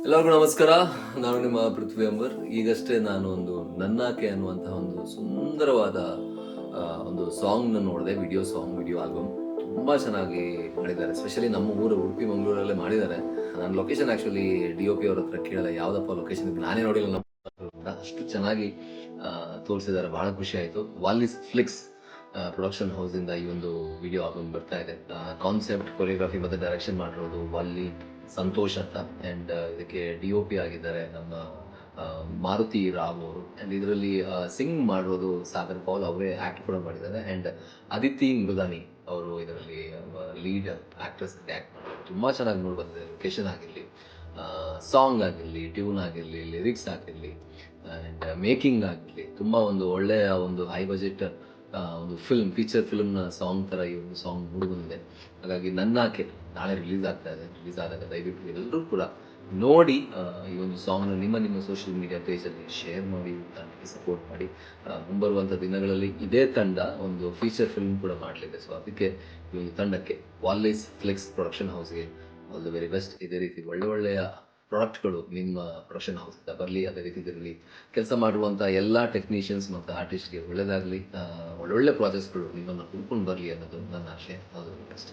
ಎಲ್ಲರಿಗೂ ನಮಸ್ಕಾರ. ನಾನು ನಿಮ್ಮ ಪೃಥ್ವಿ ಅಂಬರ್. ಈಗಷ್ಟೇ ನಾನು ಒಂದು ನನ್ನಾಕೆ ಅನ್ನುವಂತಹ ಒಂದು ಸುಂದರವಾದ ಒಂದು ಸಾಂಗ್ನ ನೋಡಿದೆ. ವಿಡಿಯೋ ಆಲ್ಬಮ್ ತುಂಬ ಚೆನ್ನಾಗಿ ಮಾಡಿದ್ದಾರೆ. ಎಸ್ಪೆಷಲಿ ನಮ್ಮ ಊರು ಉಡುಪಿ ಮಂಗಳೂರಲ್ಲೇ ಮಾಡಿದ್ದಾರೆ. ನಾನು ಲೊಕೇಶನ್ ಆ್ಯಕ್ಚುಲಿ DOP ಅವ್ರ ಹತ್ರ ಕೇಳಿದೆ, ಯಾವುದಪ್ಪ ಲೊಕೇಶನ್ ಇದು, ನಾನೇ ನೋಡಿಲ್ಲ ನಮ್ಮ ಅಂತ. ಅಷ್ಟು ಚೆನ್ನಾಗಿ ತೋರಿಸಿದ್ದಾರೆ. ಬಹಳ ಖುಷಿ ಆಯಿತು. ವಾಲಿಸ್ ಫ್ಲಿಕ್ಸ್ ಪ್ರೊಡಕ್ಷನ್ ಹೌಸಿಂದ ಈ ಒಂದು ವಿಡಿಯೋ ಆಲ್ಬಮ್ ಬರ್ತಾ ಇದೆ. ಕಾನ್ಸೆಪ್ಟ್, ಕೊರಿಯೋಗ್ರಫಿ ಮತ್ತು ಡೈರೆಕ್ಷನ್ ಮಾಡಿರೋದು ವಾಲಿ ಸಂತೋಷ್ ಅಂತ. ಆ್ಯಂಡ್ ಇದಕ್ಕೆ DOP ಆಗಿದ್ದಾರೆ ನಮ್ಮ ಮಾರುತಿ ರಾವ್ ಅವರು. ಆ್ಯಂಡ್ ಇದರಲ್ಲಿ ಸಿಂಗ್ ಮಾಡಿರೋದು ಸಾಗರ್ ಪೌಲ್ ಅವರೇ, ಆ್ಯಕ್ಟ್ ಕೂಡ ಮಾಡಿದ್ದಾರೆ. ಆ್ಯಂಡ್ ಅದಿತಿ ಮೃದಾನಿ ಅವರು ಇದರಲ್ಲಿ ಲೀಡ್ ಆ್ಯಕ್ಟ್ರೆಸ್ ಆ್ಯಕ್ಟ್ ಮಾಡಿದ್ದಾರೆ. ತುಂಬ ಚೆನ್ನಾಗಿ ನೋಡಿ ಬಂದಿದೆ. ಲೊಕೇಶನ್ ಆಗಿರಲಿ, ಸಾಂಗ್ ಆಗಿರಲಿ, ಟ್ಯೂನ್ ಆಗಿರಲಿ, ಲಿರಿಕ್ಸ್ ಆಗಿರಲಿ, ಆ್ಯಂಡ್ ಮೇಕಿಂಗ್ ಆಗಿರಲಿ, ತುಂಬ ಒಂದು ಒಳ್ಳೆಯ ಒಂದು ಹೈ ಬಜೆಟ್ ಒಂದು ಫೀಚರ್ ಫಿಲ್ಮ್ನ ಸಾಂಗ್ ಥರ ಈ ಒಂದು ಸಾಂಗ್ ಮೂಡಿಬಂದಿದೆ. ಹಾಗಾಗಿ ನನ್ನಾಕೆ ನಾಳೆ ರಿಲೀಸ್ ಆಗ್ತಾ ಇದೆ. ರಿಲೀಸ್ ಆದಾಗ ದಯವಿಟ್ಟು ಎಲ್ಲರೂ ಕೂಡ ನೋಡಿ ಈ ಒಂದು ಸಾಂಗ್ನ ನಿಮ್ಮ ಸೋಷಿಯಲ್ ಮೀಡಿಯಾ ಪೇಜಲ್ಲಿ ಶೇರ್ ಮಾಡಿ, ತಂಡಕ್ಕೆ ಸಪೋರ್ಟ್ ಮಾಡಿ. ಮುಂಬರುವಂಥ ದಿನಗಳಲ್ಲಿ ಇದೇ ತಂಡ ಒಂದು ಫೀಚರ್ ಫಿಲ್ಮ್ ಕೂಡ ಮಾಡಲಿದೆ. ಸೊ ಅದಕ್ಕೆ ಈ ಒಂದು ತಂಡಕ್ಕೆ, ವಾಲೀಸ್ ಫ್ಲೆಕ್ಸ್ ಪ್ರೊಡಕ್ಷನ್ ಹೌಸ್ಗೆ ಆಲ್ ದ ವೆರಿ ಬೆಸ್ಟ್. ಇದೇ ರೀತಿ ಒಳ್ಳೆಯ ಪ್ರಾಡಕ್ಟ್ಗಳು ನಿಮ್ಮ ಪ್ರೊಡಕ್ಷನ್ ಹೌಸಿಂದ ಬರಲಿ. ಅದೇ ರೀತಿ ಇದರಲ್ಲಿ ಕೆಲಸ ಮಾಡುವಂಥ ಎಲ್ಲ ಟೆಕ್ನಿಷಿಯನ್ಸ್ ಮತ್ತು ಆರ್ಟಿಸ್ಟ್ಗೆ ಒಳ್ಳೆಯದಾಗಲಿ. ಒಳ್ಳೊಳ್ಳೆ ಪ್ರಾಜೆಕ್ಟ್ಸ್ಗಳು ನಿಮ್ಮನ್ನು ಹುಡ್ಕೊಂಡು ಬರಲಿ ಅನ್ನೋದು ನನ್ನ ಆಶೆ. All the very best.